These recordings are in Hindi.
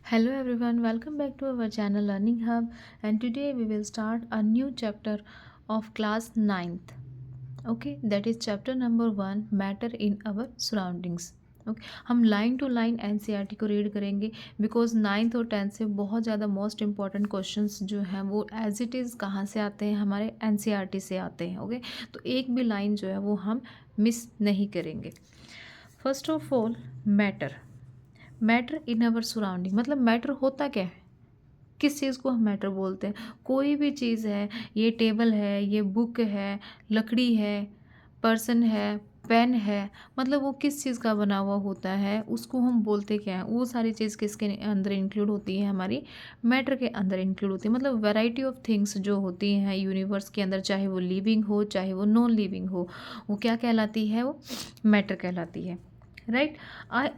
Hello everyone, welcome back to our channel Learning Hub, and today we will start a new chapter of class ninth. Okay, that is chapter number 1, Matter in Our Surroundings. Okay हम लाइन टू लाइन एनसीईआरटी को रीड करेंगे बिकॉज नाइन्थ और टेंथ से बहुत ज़्यादा मोस्ट इंपॉर्टेंट क्वेश्चंस जो हैं वो एज इट इज़ कहाँ से आते हैं, हमारे एनसीईआरटी से आते हैं. ओके तो एक भी लाइन जो है वो हम मिस नहीं करेंगे. First of all, matter. Matter in our surrounding मतलब मैटर होता क्या है, किस चीज़ को हम मैटर बोलते हैं. कोई भी चीज़ है, ये टेबल है, ये बुक है, लकड़ी है, पर्सन है, पेन है, मतलब वो किस चीज़ का बना हुआ होता है उसको हम बोलते क्या हैं. वो सारी चीज़ किसके अंदर इंक्लूड होती है, हमारी मैटर के अंदर इंक्लूड होती है. मतलब वैरायटी ऑफ थिंग्स जो होती हैं यूनिवर्स के अंदर, चाहे वो लिविंग हो चाहे वो नॉन लिविंग हो, वो क्या कहलाती है, वो मैटर कहलाती है. राइट.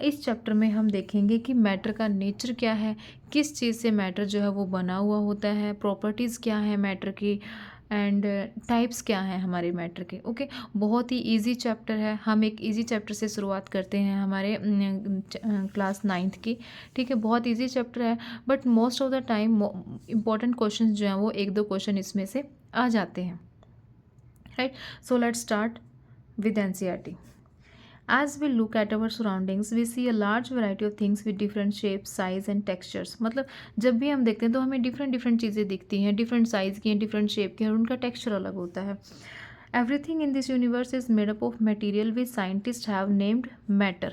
इस चैप्टर में हम देखेंगे कि मैटर का नेचर क्या है, किस चीज़ से मैटर जो है वो बना हुआ होता है, प्रॉपर्टीज़ क्या है मैटर की, एंड टाइप्स क्या हैं हमारे मैटर के. ओके बहुत ही इजी चैप्टर है. हम एक इजी चैप्टर से शुरुआत करते हैं हमारे क्लास नाइन्थ की. ठीक है, बहुत इजी चैप्टर है but most of the time important question जो हैं वो एक दो क्वेश्चन इसमें से आ जाते हैं. Right. So let's start with NCERT. As we look at our surroundings, we see a large variety of things with different shapes, size and textures. मतलब जब भी हम देखते हैं तो हमें डिफरेंट डिफरेंट चीज़ें दिखती हैं, डिफरेंट साइज़ की हैं, डिफरेंट शेप की हैं और उनका टेक्सचर अलग होता है. Everything in this universe is made up of material which scientists have named matter.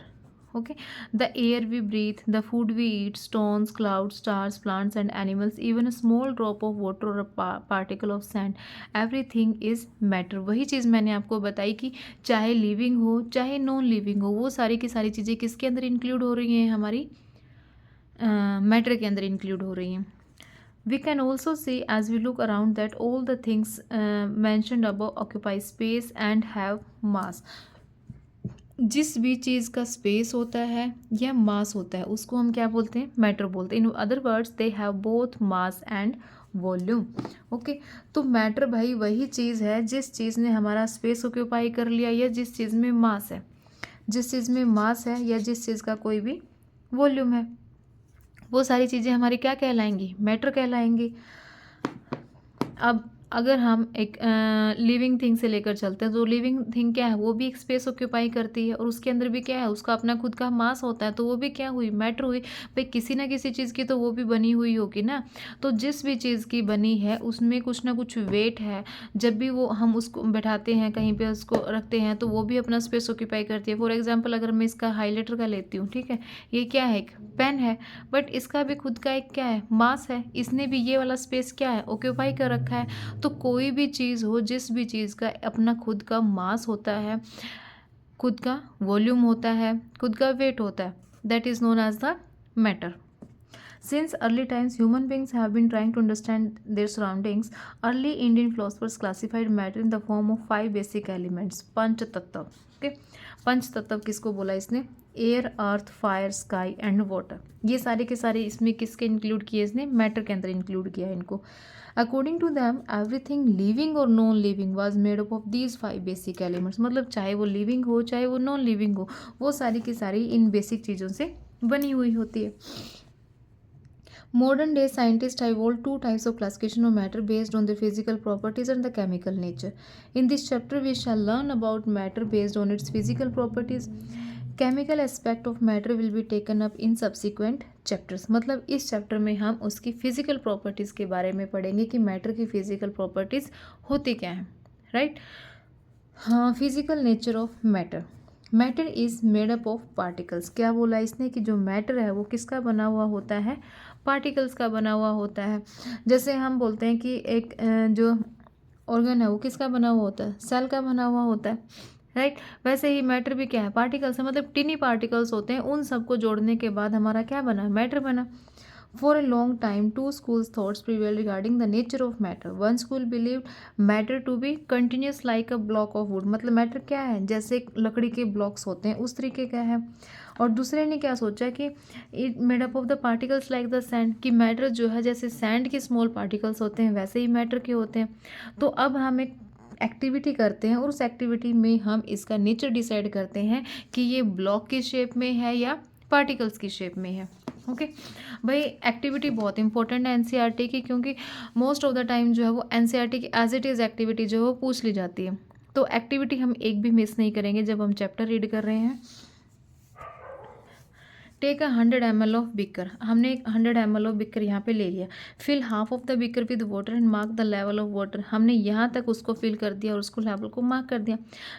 Okay, the air we breathe, the food we eat, stones, clouds, stars, plants and animals, even a small drop of water or a particle of sand, everything is matter. वही चीज़ मैंने आपको बताई कि चाहे लिविंग हो चाहे नॉन लिविंग हो, वो सारी की सारी चीज़ें किसके अंदर इंक्लूड हो रही हैं, हमारी मैटर के अंदर इंक्लूड हो रही हैं. We can also see as we look around that all the things mentioned above occupy space and have mass. जिस भी चीज़ का स्पेस होता है या मास होता है उसको हम क्या बोलते हैं, मैटर बोलते हैं. In other words they have both mass and volume. Okay तो मैटर भाई वही चीज़ है जिस चीज़ ने हमारा स्पेस ऑक्यूपाई कर लिया या जिस चीज़ में मास है. जिस चीज़ में मास है या जिस चीज़ का कोई भी वॉल्यूम है, वो सारी चीज़ें हमारी क्या कहलाएंगी, मैटर कहलाएंगी. अब अगर हम एक लिविंग थिंग से लेकर चलते हैं तो लिविंग थिंग क्या है, वो भी एक स्पेस ऑक्यूपाई करती है और उसके अंदर भी क्या है, उसका अपना खुद का मास होता है, तो वो भी क्या हुई, मैटर हुई. भाई किसी ना किसी चीज़ की तो वो भी बनी हुई होगी ना. तो जिस भी चीज़ की बनी है उसमें कुछ ना कुछ वेट है. जब भी वो हम उसको बैठाते हैं कहीं पे, उसको रखते हैं तो वो भी अपना स्पेस ऑक्यूपाई करती है. फॉर एग्जाम्पल अगर मैं इसका हाईलाइटर का लेती हूँ, ठीक है, ये क्या है, एक पेन है, बट इसका भी खुद का एक क्या है, मास है. इसने भी ये वाला स्पेस क्या है, ऑक्यूपाई कर रखा है. तो कोई भी चीज़ हो, जिस भी चीज़ का अपना खुद का मास होता है, खुद का वॉल्यूम होता है, खुद का वेट होता है, that is known as the matter. Since early times, human beings have been trying to understand their surroundings. Early Indian philosophers classified matter in the form of 5 basic elements. पंच तत्व. Okay? पंच तत्व किसको बोला इसने, air, earth, fire, sky and water. ये सारे के सारे इसमें किसके इंक्लूड किए, इसने मैटर के अंदर इंक्लूड किया है इनको. According to them everything living और non living was made up of these 5 basic elements. मतलब चाहे वो लिविंग हो चाहे वो नॉन लिविंग हो, वो सारी की सारी इन बेसिक चीज़ों से बनी हुई होती है. Modern day scientists have evolved two types of classification of matter based on their physical properties and the chemical nature. In this chapter, we shall learn about matter based on its physical properties. Chemical aspect of matter will be taken up in subsequent chapters. मतलब इस चैप्टर में हम उसकी फिजिकल प्रॉपर्टीज़ के बारे में पढ़ेंगे कि मैटर की फिजिकल प्रॉपर्टीज़ होती क्या हैं. राइट. हाँ, physical nature of matter. Matter is made up of particles. क्या बोला इसने कि जो मैटर है वो किसका बना हुआ होता है, पार्टिकल्स का बना हुआ होता है. जैसे हम बोलते हैं कि एक जो ऑर्गन है वो किसका बना हुआ होता है, सेल का बना हुआ होता है. राइट. वैसे ही मैटर भी क्या है, पार्टिकल्स है. मतलब टिनी पार्टिकल्स होते हैं, उन सबको जोड़ने के बाद हमारा क्या बना, मैटर बना. For a long time, two schools thoughts prevailed regarding the nature of matter. One school believed matter to be continuous like a block of wood. मतलब मैटर क्या है, जैसे लकड़ी के ब्लॉक्स होते हैं उस तरीके का है. और दूसरे ने क्या सोचा कि it made up of the particles like the sand, कि मैटर जो है जैसे सैंड के स्मॉल पार्टिकल्स होते हैं वैसे ही मैटर के होते हैं. तो अब हम एक एक्टिविटी करते हैं और उस एक्टिविटी में हम इसका नेचर डिसाइड करते हैं कि ये ब्लॉक की शेप में है या पार्टिकल्स की शेप में है. ओके भाई, एक्टिविटी बहुत इंपॉर्टेंट है एनसीईआरटी की, क्योंकि मोस्ट ऑफ द टाइम जो है वो एनसीईआरटी की एज इट इज़ एक्टिविटी जो है वो पूछ ली जाती है। तो एक्टिविटी हम एक भी मिस नहीं करेंगे जब हम चैप्टर रीड कर रहे हैं। टेक 100 ml ऑफ बिकर, हमने 100 ml ऑफ बिकर यहाँ पे ले लिया। Fill half of the beaker with water and mark the level of water, हमने यहाँ तक उसको फिल कर दिया और उसको लेवल को मार्क कर दिया।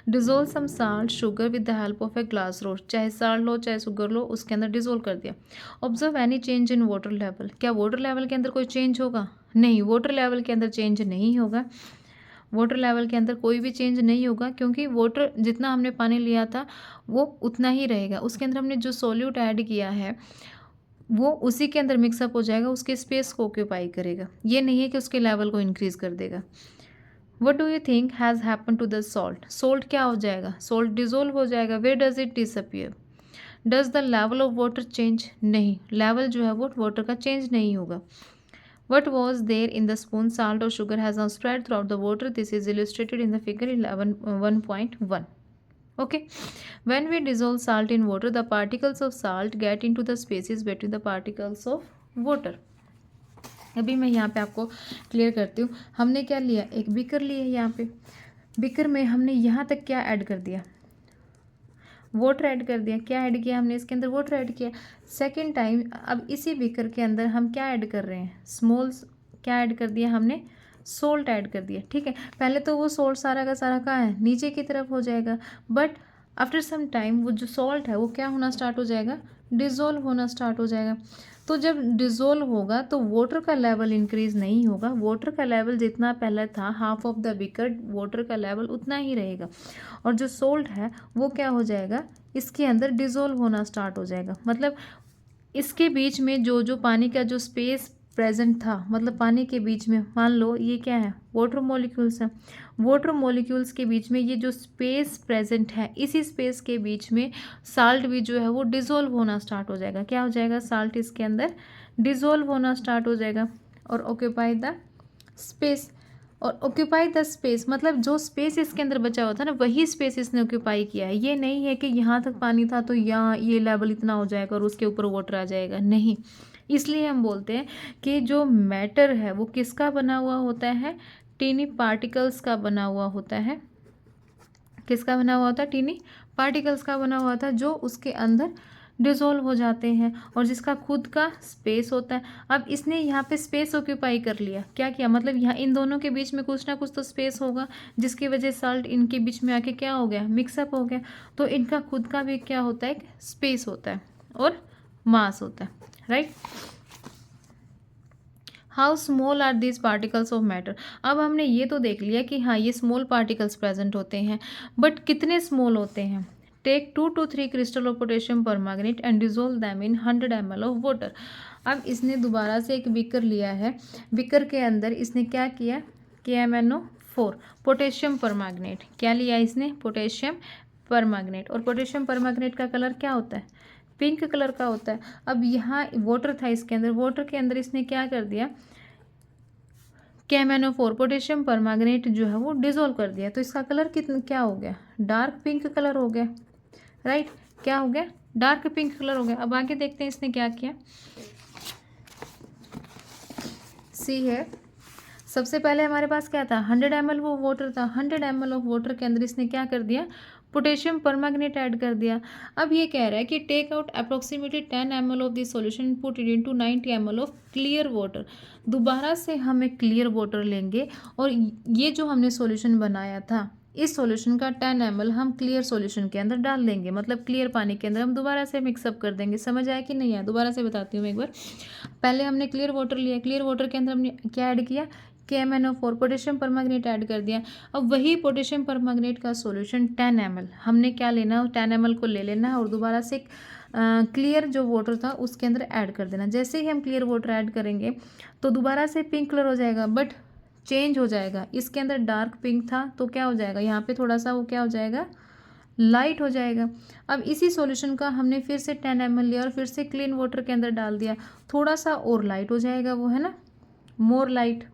Dissolve some salt sugar with the help of a glass rod, चाहे साल्ट लो चाहे शुगर लो, उसके अंदर डिजोल्व कर दिया। Observe any change in water level, क्या वाटर लेवल के अंदर कोई चेंज होगा? नहीं, वाटर लेवल के अंदर चेंज नहीं होगा। वाटर लेवल के अंदर कोई भी चेंज नहीं होगा, क्योंकि वाटर जितना हमने पानी लिया था वो उतना ही रहेगा। उसके अंदर हमने जो सॉल्यूट ऐड किया है वो उसी के अंदर मिक्सअप हो जाएगा, उसके स्पेस को ऑक्यूपाई करेगा। ये नहीं है कि उसके लेवल को इंक्रीज कर देगा। What do you think has happen to the salt, salt क्या हो जाएगा? सॉल्ट डिजोल्व हो जाएगा। Where does it disappear? Does the level of water change? नहीं, लेवल जो है वो वाटर का चेंज नहीं होगा। What was there in the spoon? Salt or sugar has now spread throughout the water. This is illustrated in the figure 1.1. Okay. When we dissolve salt in water, the particles of salt get into the spaces between the particles of water. अभी मैं यहाँ पे आपको क्लियर करती हूँ। हमने क्या लिया? एक बीकर लिया। यहाँ पे बीकर में हमने यहाँ तक क्या ऐड कर दिया? वाटर ऐड कर दिया। क्या ऐड किया हमने? इसके अंदर वाटर ऐड किया। सेकेंड टाइम अब इसी बीकर के अंदर हम क्या ऐड कर रहे हैं? स्मॉल्स क्या ऐड कर दिया हमने? सोल्ट ऐड कर दिया। ठीक है, पहले तो वो सोल्ट सारा का सारा कहाँ है? नीचे की तरफ हो जाएगा, बट आफ्टर सम टाइम वो जो सॉल्ट है वो क्या होना स्टार्ट हो जाएगा? डिज़ोल्व होना स्टार्ट हो जाएगा। तो जब डिज़ोल्व होगा तो वाटर का लेवल इंक्रीज नहीं होगा। वाटर का लेवल जितना पहले था, half of the beaker, water का लेवल उतना ही रहेगा। और जो सोल्ट है वो क्या हो जाएगा? इसके अंदर डिज़ोल्व होना स्टार्ट हो जाएगा। मतलब इसके बीच में जो जो पानी का जो स्पेस प्रेजेंट था, मतलब पानी के बीच में मान लो ये क्या है? वाटर मॉलिक्यूल्स हैं। वाटर मॉलिक्यूल्स के बीच में ये जो स्पेस प्रेजेंट है, इसी स्पेस के बीच में साल्ट भी जो है वो डिज़ोल्व होना स्टार्ट हो जाएगा। क्या हो जाएगा? साल्ट इसके अंदर डिज़ोल्व होना स्टार्ट हो जाएगा और ऑक्यूपाई द स्पेस। और ऑक्यूपाई द स्पेस मतलब जो स्पेस इसके अंदर बचा हुआ था ना, वही स्पेस इसने ऑक्यूपाई किया है। ये नहीं है कि यहाँ तक पानी था तो यहाँ ये लेवल इतना हो जाएगा और उसके ऊपर वाटर आ जाएगा, नहीं। इसलिए हम बोलते हैं कि जो मैटर है वो किसका बना हुआ होता है? टीनी पार्टिकल्स का बना हुआ होता है। किसका बना हुआ होता है? टीनी पार्टिकल्स का बना हुआ था, जो उसके अंदर डिज़ोल्व हो जाते हैं और जिसका खुद का स्पेस होता है। अब इसने यहाँ पे स्पेस ऑक्यूपाई कर लिया। क्या किया? मतलब यहाँ इन दोनों के बीच में कुछ ना कुछ तो स्पेस होगा, जिसकी वजह साल्ट इनके बीच में आके क्या हो गया? मिक्सअप हो गया। तो इनका खुद का भी क्या होता है? स्पेस होता है और मास होता है, right. How small are these particles of matter? अब हमने ये तो देख लिया कि हाँ ये स्मॉल पार्टिकल्स प्रेजेंट होते हैं, बट कितने स्मॉल होते हैं? Take 2 to 3 crystal of potassium permanganate and dissolve them in 100 ml of water. अब इसने दोबारा से एक बीकर लिया है। बीकर के अंदर इसने क्या किया? KMnO4 potassium permanganate. क्या लिया इसने? Potassium permanganate. और पोटेशियम परमैंगनेट का कलर क्या होता है? पिंक कलर का होता है। अब यहाँ वाटर था इसके अंदर, वाटर के अंदर इसने क्या कर दिया? KMnO4 पोटेशियम परमैंगनेट जो है वो डिजोल्व कर दिया। तो इसका कलर कितना क्या हो गया? डार्क पिंक कलर हो गया, राइट। क्या हो गया? डार्क पिंक कलर हो गया। अब आगे देखते हैं इसने क्या किया। सी है, सबसे पहले हमारे पास क्या था? 100 ml वो वाटर था। 100 ml ऑफ वाटर के अंदर इसने क्या कर दिया? पोटेशियम परमैंगनेट ऐड कर दिया। अब ये कह रहा है कि take out approximately 10 ml of this solution, put it into 90 ml of clear water. दोबारा से हम एक क्लियर वाटर लेंगे और ये जो हमने सॉल्यूशन बनाया था, इस सॉल्यूशन का 10 ml हम क्लियर सॉल्यूशन के अंदर डाल देंगे, मतलब क्लियर पानी के अंदर हम दोबारा से मिक्सअप कर देंगे। समझ आया कि नहीं आया? दोबारा से बताती हूँ मैं एक बार। पहले हमने क्लियर वाटर लिया, क्लियर वाटर के अंदर हमने क्या ऐड किया? KMnO4 पोटेशियम परमैंगनेट ऐड कर दिया। अब वही पोटेशियम परमैंगनेट का सॉल्यूशन 10 ml हमने क्या लेना है? 10 ml को ले लेना है और दोबारा से क्लियर जो वाटर था उसके अंदर ऐड कर देना। जैसे ही हम क्लियर वाटर ऐड करेंगे तो दोबारा से पिंक कलर हो जाएगा, बट चेंज हो जाएगा। इसके अंदर डार्क पिंक था तो क्या हो जाएगा? यहाँ पे थोड़ा सा वो क्या हो जाएगा? लाइट हो जाएगा। अब इसी सॉल्यूशन का हमने फिर से 10 ml लिया और फिर से क्लीन वाटर के अंदर डाल दिया, थोड़ा सा और लाइट हो जाएगा वो, है ना, मोर लाइट।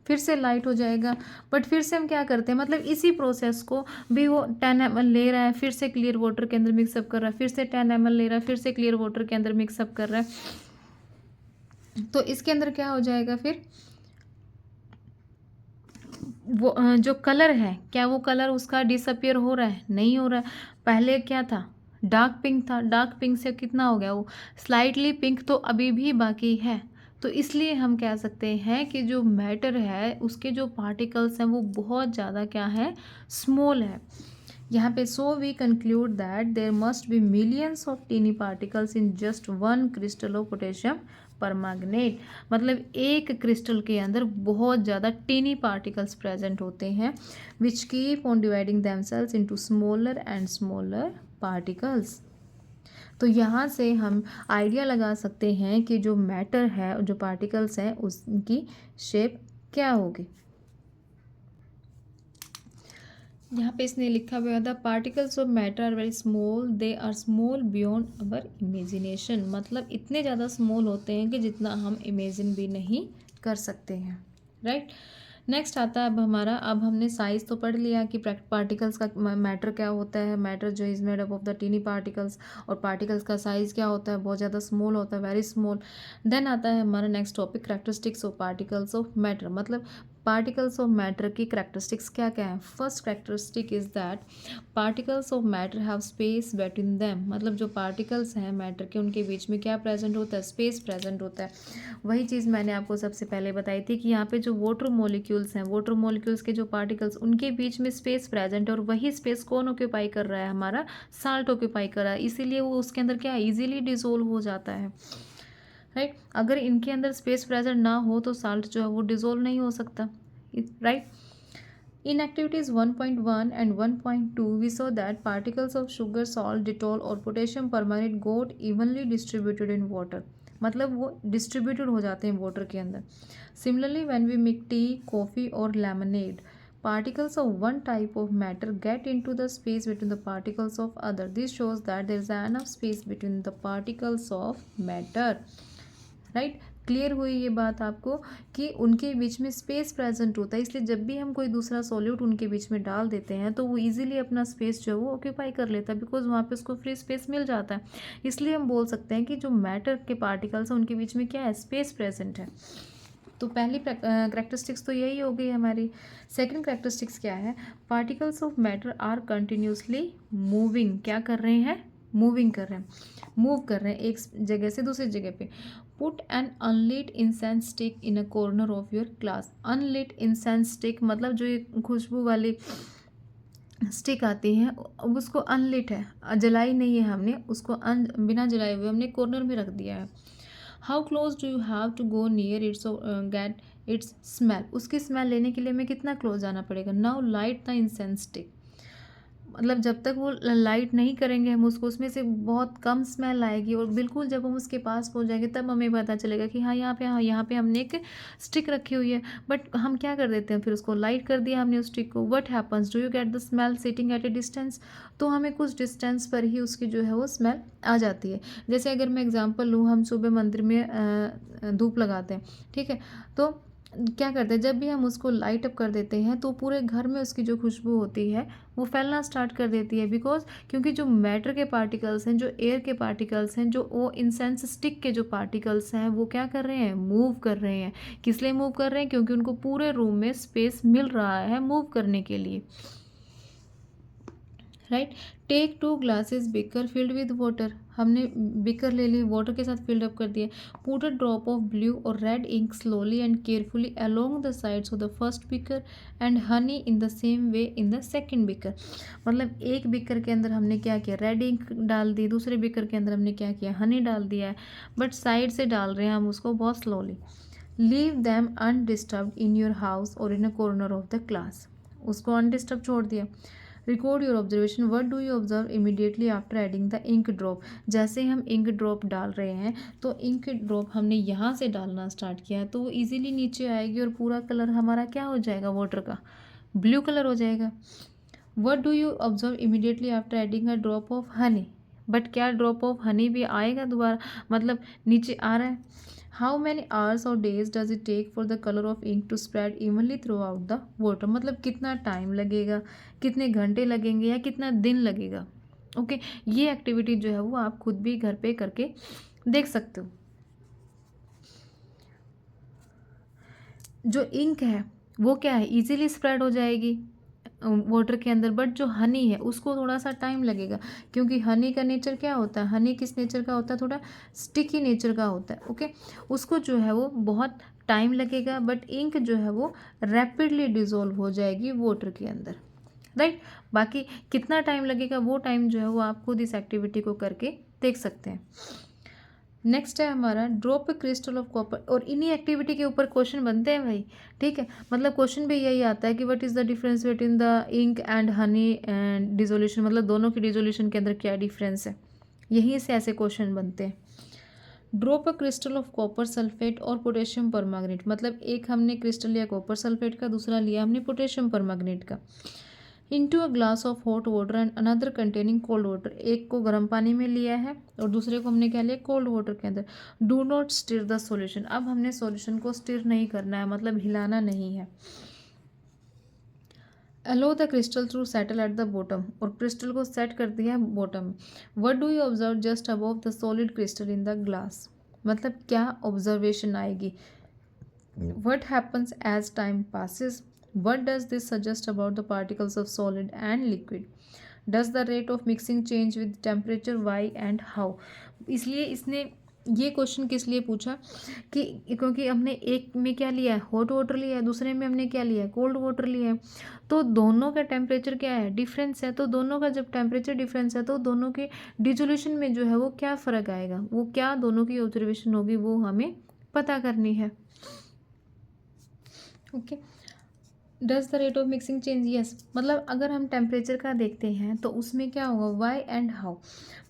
फिर से लाइट हो जाएगा। बट फिर से हम क्या करते हैं, मतलब इसी प्रोसेस को भी वो 10 ml ले रहा है, फिर से क्लियर वाटर के अंदर मिक्सअप कर रहा है, फिर से 10 ml ले रहा है, फिर से क्लियर वाटर के अंदर मिक्सअप कर रहा है। तो इसके अंदर क्या हो जाएगा फिर, वो जो कलर है, क्या वो कलर उसका डिसअपियर हो रहा है? नहीं हो रहा है। पहले क्या था, डार्क पिंक था, डार्क पिंक से कितना हो गया, वो स्लाइटली पिंक तो अभी भी बाकी है। तो इसलिए हम कह सकते हैं कि जो मैटर है उसके जो पार्टिकल्स हैं वो बहुत ज़्यादा क्या है, स्मॉल है यहाँ पे। So we conclude that there must be millions of tiny particles in just one crystal of potassium permanganate. मतलब एक क्रिस्टल के अंदर बहुत ज़्यादा टीनी पार्टिकल्स प्रेजेंट होते हैं which keep on dividing themselves into smaller and smaller particles. तो यहाँ से हम आइडिया लगा सकते हैं कि जो मैटर है, जो पार्टिकल्स हैं, उसकी शेप क्या होगी। यहाँ पे इसने लिखा हुआ था particles of matter are very small, they are small beyond our imagination. मतलब इतने ज़्यादा स्मॉल होते हैं कि जितना हम इमेजिन भी नहीं कर सकते हैं, राइट। नेक्स्ट आता है अब हमारा, अब हमने साइज़ तो पढ़ लिया कि पार्टिकल्स का मैटर क्या होता है। मैटर जो is made up of the tiny particles, और पार्टिकल्स का साइज़ क्या होता है, बहुत ज़्यादा स्मॉल होता है, वेरी स्मॉल। देन आता है हमारा next topic characteristics of particles of matter. मतलब पार्टिकल्स ऑफ मैटर की करैक्टरिस्टिक्स क्या क्या है। First characteristic is that particles of matter have space between them. मतलब जो पार्टिकल्स हैं मैटर के, उनके बीच में क्या प्रेजेंट होता है, स्पेस प्रेजेंट होता है। वही चीज़ मैंने आपको सबसे पहले बताई थी कि यहाँ पे जो वाटर मॉलिक्यूल्स हैं, वाटर मॉलिक्यूल्स के जो पार्टिकल्स, उनके बीच में स्पेस प्रेजेंट है, और वही स्पेस कौन ऑक्यूपाई कर रहा है, हमारा साल्ट ऑक्यूपाई कर रहा है। इसीलिए वो उसके अंदर क्या इजीली डिजोल्व हो जाता है, राइट। अगर इनके अंदर स्पेस प्रेजेंट ना हो तो साल्ट जो है वो डिजोल्व नहीं हो सकता, right. In activities 1.1 and 1.2, we saw that particles of sugar, salt, Dettol और potassium permanganate got evenly distributed in water. मतलब वो distributed हो जाते हैं water के अंदर. Similarly, when we make tea, coffee और lemonade, particles of one type of matter get into the space between the particles of other. This shows that there is enough space between the particles of matter. Right, clear हुई ये बात आपको कि उनके बीच में स्पेस प्रेजेंट होता है। इसलिए जब भी हम कोई दूसरा सॉल्यूट उनके बीच में डाल देते हैं तो वो इजीली अपना स्पेस जो है वो ऑक्यूपाई कर लेता है, बिकॉज वहाँ पे उसको फ्री स्पेस मिल जाता है। इसलिए हम बोल सकते हैं कि जो मैटर के पार्टिकल्स हैं उनके बीच में क्या है, स्पेस प्रेजेंट है। तो पहली करैक्टरिस्टिक्स तो यही हो गई हमारी। सेकंड करैक्टरिस्टिक्स क्या है, particles of matter are continuously moving. क्या कर रहे हैं, मूविंग कर रहे हैं, मूव कर रहे हैं एक जगह से दूसरी जगह पे। Put an unlit incense stick in a corner of your class. Unlit incense stick मतलब जो ये खुशबू वाली स्टिक आती है, उसको अनलिट है, जलाई नहीं है हमने उसको, बिना जलाए हुए हमने कॉर्नर में रख दिया है। How close do you have to go near its get its smell. उसकी स्मेल लेने के लिए हमें कितना क्लोज जाना पड़ेगा। Now light the incense stick. मतलब जब तक वो लाइट नहीं करेंगे हम उसको, उसमें से बहुत कम स्मेल आएगी, और बिल्कुल जब हम उसके पास पहुंच जाएंगे तब हमें पता चलेगा कि हाँ यहाँ पे हमने एक स्टिक रखी हुई है। बट हम क्या कर देते हैं, फिर उसको लाइट कर दिया हमने उस स्टिक को। What happens, do you get the smell sitting at A distance. तो हमें कुछ डिस्टेंस पर ही उसकी जो है वो स्मेल आ जाती है। जैसे अगर मैं एग्जाम्पल लूँ, हम सुबह मंदिर में धूप लगाते हैं, ठीक है, तो क्या करते हैं, जब भी हम उसको लाइट अप कर देते हैं तो पूरे घर में उसकी जो खुशबू होती है वो फैलना स्टार्ट कर देती है। बिकॉज क्योंकि जो मैटर के पार्टिकल्स हैं, जो एयर के पार्टिकल्स हैं, जो वो इंसेंस स्टिक के जो पार्टिकल्स हैं वो क्या कर रहे हैं, मूव कर रहे हैं। किस लिए मूव कर रहे हैं, क्योंकि उनको पूरे रूम में स्पेस मिल रहा है मूव करने के लिए, right. Take 2 glasses beaker filled with water. हमने बिकर ले ली, वाटर के साथ फिल्ड अप कर दिया। Put a drop of blue और red ink slowly and carefully along the sides of the first beaker and honey in the same way in the second beaker. मतलब एक बिकर के अंदर हमने क्या किया, रेड इंक डाल दी, दूसरे बिकर के अंदर हमने क्या किया, हनी डाल दिया है, बट साइड से डाल रहे हैं हम उसको बहुत slowly. Leave them undisturbed in your house और in a corner of the class. उसको अनडिस्टर्ब छोड़ दिया। Record your observation, what do you observe immediately after adding the ink drop. जैसे हम इंक ड्रॉप डाल रहे हैं तो इंक ड्रॉप हमने यहाँ से डालना स्टार्ट किया है तो वो इजीली नीचे आएगी और पूरा कलर हमारा क्या हो जाएगा, वाटर का ब्लू कलर हो जाएगा। What do you observe immediately after adding a drop of honey. But क्या ड्रॉप ऑफ हनी भी आएगा दोबारा, मतलब नीचे आ रहा है। हाउ मैनी आवर्स और days does it take for the colour of ink to spread evenly throughout the water, मतलब कितना टाइम लगेगा, कितने घंटे लगेंगे या कितना दिन लगेगा। ओके, ये एक्टिविटी जो है वो आप खुद भी घर पे करके देख सकते हो। जो इंक है वो क्या है, इजीली स्प्रेड हो जाएगी वाटर के अंदर, बट जो हनी है उसको थोड़ा सा टाइम लगेगा, क्योंकि हनी का नेचर क्या होता है, हनी किस नेचर का होता है, थोड़ा स्टिकी नेचर का होता है। ओके, उसको जो है वो बहुत टाइम लगेगा, बट इंक जो है वो रैपिडली डिजोल्व हो जाएगी वाटर के अंदर, राइट। बाकी कितना टाइम लगेगा वो टाइम जो है वो आप खुद इस एक्टिविटी को करके देख सकते हैं। नेक्स्ट है हमारा drop A crystal of copper, और इन्हीं एक्टिविटी के ऊपर क्वेश्चन बनते हैं भाई, ठीक है। मतलब क्वेश्चन भी यही आता है कि what is the difference between the ink and honey and dissolution, मतलब दोनों की डिजोल्यूशन के अंदर क्या डिफरेंस है, यहीं से ऐसे क्वेश्चन बनते हैं। Drop a crystal of copper sulphate और पोटेशियम परमैंगनेट, मतलब एक हमने क्रिस्टल लिया कॉपर सल्फेट का, दूसरा लिया हमने पोटेशियम परमैंगनेट का, into a glass of hot water and another containing cold water, एक को गर्म पानी में लिया है और दूसरे को हमने क्या लिया, कोल्ड वाटर के अंदर। Do not stir the solution, अब हमने सॉल्यूशन को स्टिर नहीं करना है, मतलब हिलाना नहीं है। अलो the crystal through settle at the bottom, और क्रिस्टल को सेट कर दिया है बॉटम में। What do you observe just above the solid crystal in the glass, मतलब क्या ऑब्जर्वेशन आएगी। What happens as time passes? What does this suggest about the particles of solid and liquid? Does the rate of mixing change with temperature? Why and how? इसलिए इसने ये क्वेश्चन किस लिए पूछा कि क्योंकि हमने एक में क्या लिया है, हॉट वाटर लिया है, दूसरे में हमने क्या लिया है, कोल्ड वाटर लिया है, तो दोनों का टेम्परेचर क्या है, डिफरेंस है। तो दोनों का जब टेम्परेचर डिफरेंस है तो दोनों के डिजोल्यूशन में जो है वो क्या फ़र्क आएगा, वो क्या दोनों की ऑब्जर्वेशन होगी, वो हमें पता करनी है। Okay, does the rate of mixing change, yes, मतलब अगर हम टेम्परेचर का देखते हैं तो उसमें क्या होगा, वाई एंड हाउ,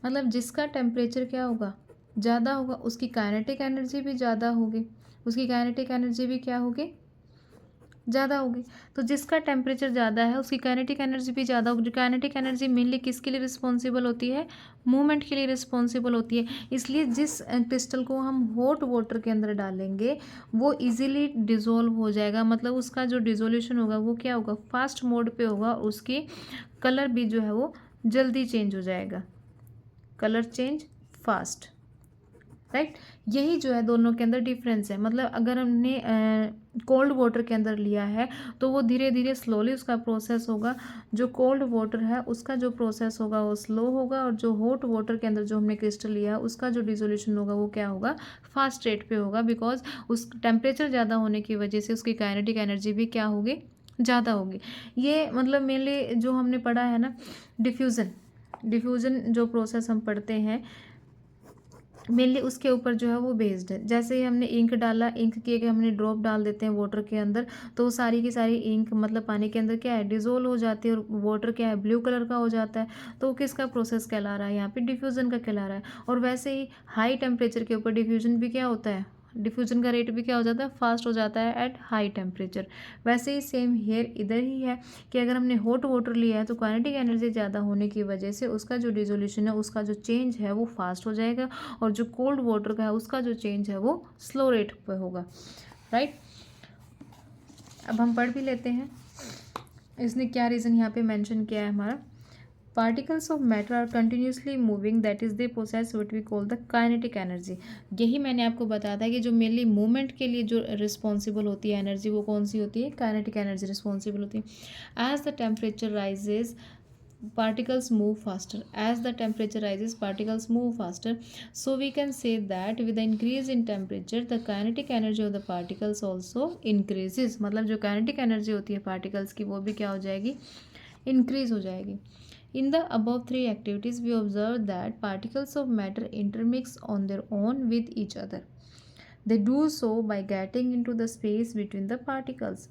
मतलब जिसका टेम्परेचर क्या होगा, ज़्यादा होगा, उसकी काइनेटिक एनर्जी भी ज़्यादा होगी, उसकी काइनेटिक एनर्जी भी क्या होगी, ज़्यादा होगी। तो जिसका टेम्परेचर ज़्यादा है उसकी काइनेटिक एनर्जी भी ज़्यादा होगी। जो काइनेटिक एनर्जी मेनली किसके लिए रिस्पॉन्सिबल होती है, मूवमेंट के लिए रिस्पॉन्सिबल होती है। इसलिए जिस क्रिस्टल को हम हॉट वाटर के अंदर डालेंगे वो इजीली डिज़ोल्व हो जाएगा, मतलब उसका जो डिज़ोल्यूशन होगा वो क्या होगा, फास्ट मोड पे होगा, उसकी कलर भी जो है वो जल्दी चेंज हो जाएगा, कलर चेंज फास्ट, राइट। यही जो है दोनों के अंदर डिफरेंस है। मतलब अगर हमने कोल्ड वाटर के अंदर लिया है तो वो धीरे धीरे स्लोली उसका प्रोसेस होगा, जो कोल्ड वाटर है उसका जो प्रोसेस होगा वो स्लो होगा, और जो हॉट वाटर के अंदर जो हमने क्रिस्टल लिया है उसका जो डिसोल्यूशन होगा वो क्या होगा, फास्ट रेट पे होगा, बिकॉज उस टेम्परेचर ज़्यादा होने की वजह से उसकी काइनेटिक एनर्जी भी क्या होगी, ज़्यादा होगी। ये मतलब मेनली जो हमने पढ़ा है ना, डिफ्यूज़न, डिफ्यूज़न जो प्रोसेस हम पढ़ते हैं मेनली उसके ऊपर जो है वो बेस्ड है। जैसे ही हमने इंक डाला, इंक की एक हमने ड्रॉप डाल देते हैं वाटर के अंदर, तो वो सारी की सारी इंक मतलब पानी के अंदर क्या है, डिजोल्व हो जाती है, और वाटर क्या है, ब्लू कलर का हो जाता है। तो वो किसका प्रोसेस कहला रहा है, यहाँ पे डिफ्यूज़न का कहला रहा है। और वैसे ही हाई टेम्परेचर के ऊपर डिफ्यूजन भी क्या होता है, डिफ्यूजन का रेट भी क्या हो जाता है, फास्ट हो जाता है एट हाई टेम्परेचर। वैसे ही सेम हेयर इधर ही है कि अगर हमने हॉट वाटर लिया है तो काइनेटिक एनर्जी ज़्यादा होने की वजह से उसका जो डिजोल्यूशन है, उसका जो चेंज है वो फास्ट हो जाएगा, और जो कोल्ड वाटर का है उसका जो चेंज है वो स्लो रेट पे होगा, राइट। अब हम पढ़ भी लेते हैं इसने क्या रीज़न यहाँ पे मेंशन किया है हमारा। Particles of matter are continuously moving, that is they possess what we call the kinetic energy. यही मैंने आपको बताया था कि जो मेनली मूवमेंट के लिए जो रिस्पॉन्सिबल होती है एनर्जी, वो कौन सी होती है, काइनेटिक एनर्जी रिस्पॉन्सिबल होती है। As the temperature rises particles move faster, as the temperature rises particles move faster, so we can say that with the increase in temperature the kinetic energy of the particles also increases, मतलब जो kinetic energy होती है particles की वो भी क्या हो जाएगी, increase हो जाएगी। In the above three activities we observe that particles of matter intermix on their own with each other. They do so by getting into the space between the particles.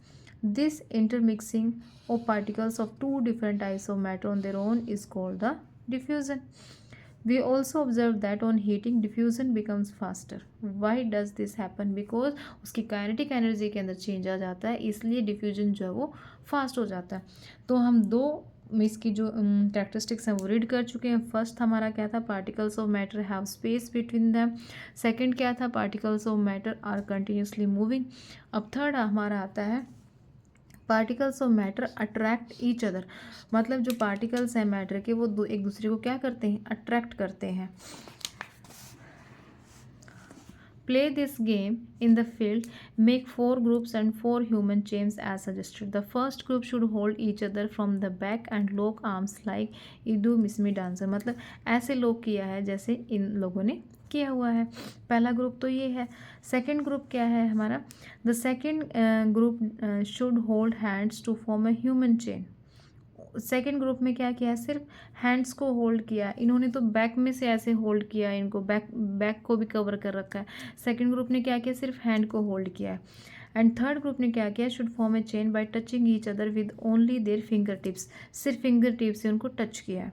This intermixing of particles of two different types of matter on their own is called the diffusion. We also observe that on heating diffusion becomes faster. Why does this happen? Because उसकी काइनेटिक एनर्जी के अंदर चेंज आ जाता है, इसलिए डिफ्यूजन जो है वो फास्ट हो जाता है। तो हम दो इसकी जो कैरेक्टरिस्टिक्स हैं वो रीड कर चुके हैं। फर्स्ट हमारा क्या था, particles of matter have space between them. Second क्या था, particles of matter are continuously moving. अब थर्ड हमारा आता है, particles of matter attract each other. मतलब जो पार्टिकल्स हैं मैटर के वो एक दूसरे को क्या करते हैं, अट्रैक्ट करते हैं। Play this game in the field. Make 4 groups and 4 human chains as suggested. The first group should hold each other from the back and lock arms like Idu Mismi dancer. मतलब ऐसे लोग किया है जैसे इन लोगों ने किया हुआ है। पहला ग्रुप तो ये है। सेकंड ग्रुप क्या है हमारा, the second group should hold hands to form a human chain. Second group में क्या किया है, सिर्फ हैंड्स को होल्ड किया। इन्होंने तो बैक में से ऐसे होल्ड किया, इनको बैक को भी कवर कर रखा है। सेकेंड ग्रुप ने क्या किया, सिर्फ हैंड को होल्ड किया है। एंड थर्ड ग्रुप ने क्या किया, should form a chain by touching each other with only their finger tips. सिर्फ फिंगर टिप से उनको टच किया है।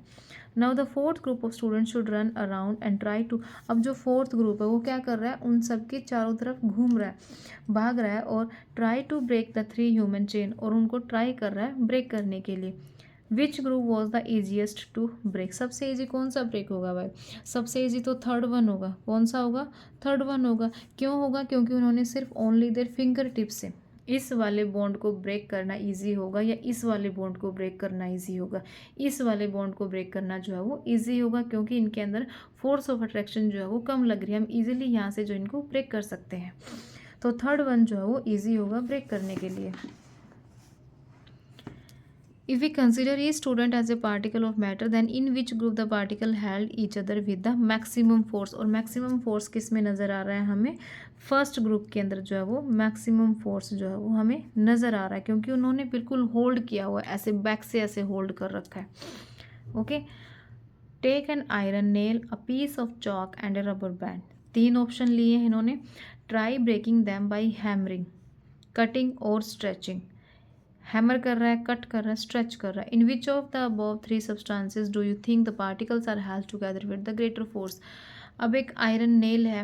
Now the fourth group of student should run around and try to. अब जो फोर्थ ग्रुप है वो क्या कर रहा है, उन सबके चारों तरफ घूम रहा है, भाग रहा है, और try to break the 3 human chain, और उनको ट्राई कर रहा है ब्रेक करने के लिए। Which group was the easiest to break. सबसे ईजी कौन सा ब्रेक होगा भाई, सबसे ईजी तो थर्ड वन होगा। कौन सा होगा, थर्ड वन होगा। क्यों होगा, क्योंकि उन्होंने सिर्फ ओनली देयर फिंगर टिप से इस वाले बॉन्ड को ब्रेक करना इजी होगा, या इस वाले बॉन्ड को ब्रेक करना इजी होगा। इस वाले बॉन्ड को ब्रेक करना जो है वो इजी होगा, क्योंकि इनके अंदर फोर्स ऑफ अट्रैक्शन जो है वो कम लग रही है। हम इजीली यहाँ से जो इनको ब्रेक कर सकते हैं। तो थर्ड वन जो है वो ईजी होगा ब्रेक करने के लिए। If we consider each student as a particle of matter, then in which group the particle held each other with the maximum force। और maximum force किस में नज़र आ रहा है हमें, फर्स्ट ग्रुप के अंदर जो है वो maximum force जो है वो हमें नज़र आ रहा है, क्योंकि उन्होंने बिल्कुल होल्ड किया हुआ है, ऐसे बैक से ऐसे होल्ड कर रखा है। Okay, take an iron nail, a piece of chalk and a rubber band. 3 option लिए हैं इन्होंने। Try breaking them by hammering, cutting और स्ट्रेचिंग। हैमर कर रहा है, कट कर रहा है, स्ट्रेच कर रहा है। In which of the above 3 substances do you think the particles are held together with the greater force. अब एक आयरन नेल है,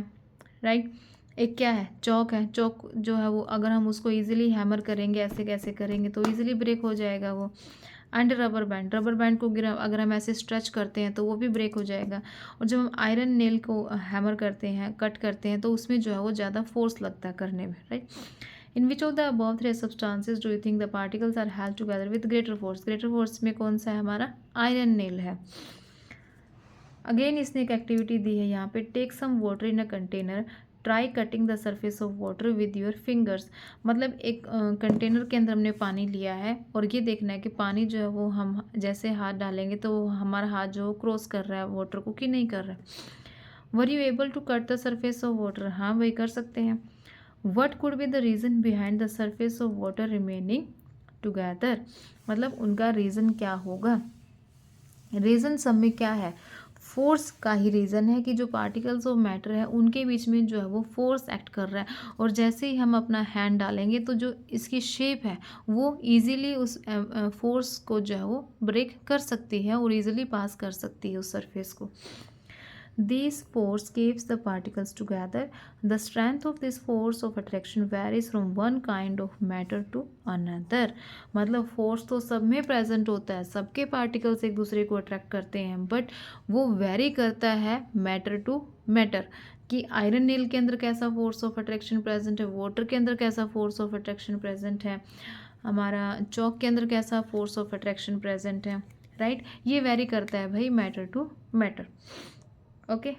राइट, एक क्या है, चौक है। चौक जो है वो अगर हम उसको इजीली हैमर करेंगे, ऐसे कैसे करेंगे तो इजीली ब्रेक हो जाएगा वो। And rubber band, rubber band को अगर हम ऐसे स्ट्रेच करते हैं तो वो भी ब्रेक हो जाएगा। और जब हम आयरन नेल को हैमर करते हैं, कट करते हैं, तो उसमें जो है वो ज़्यादा फोर्स लगता है करने में, right. In which of the above 3 substances do you think the particles are held together with greater force। greater force में कौन सा है हमारा, आयरन नेल है। अगेन इसने एक एक्टिविटी दी है यहाँ पे, take some water in a container, try cutting the surface of water with your fingers. मतलब एक कंटेनर के अंदर हमने पानी लिया है, और ये देखना है कि पानी जो है वो हम जैसे हाथ डालेंगे तो हमारा हाथ जो क्रॉस कर रहा है वाटर को कि नहीं कर रहा है। Were you able to cut the surface of water, हाँ वही कर सकते हैं। What could be the reason behind the surface of water remaining together। मतलब उनका रीज़न क्या होगा, रीज़न सब में क्या है, फोर्स का ही रीज़न है कि जो पार्टिकल्स ऑफ मैटर है उनके बीच में जो है वो फोर्स एक्ट कर रहा है, और जैसे ही हम अपना हैंड डालेंगे तो जो इसकी शेप है वो इजीली उस फोर्स को जो है वो ब्रेक कर सकती है और इजीली पास कर सकती है उस सरफेस को। These force keeps the particles together. The strength of this force of attraction varies from one kind of matter to another। मतलब फोर्स तो सब में प्रेजेंट होता है, सबके पार्टिकल्स एक दूसरे को अट्रैक्ट करते हैं, बट वो वेरी करता है मैटर टू मैटर, कि आयरन नेल के अंदर कैसा फोर्स ऑफ अट्रैक्शन प्रेजेंट है, वाटर के अंदर कैसा फोर्स ऑफ अट्रैक्शन प्रेजेंट है, हमारा चौक के अंदर कैसा फोर्स ऑफ अट्रैक्शन प्रेजेंट है, राइट। ये वेरी करता है भाई मैटर टू मैटर। ओके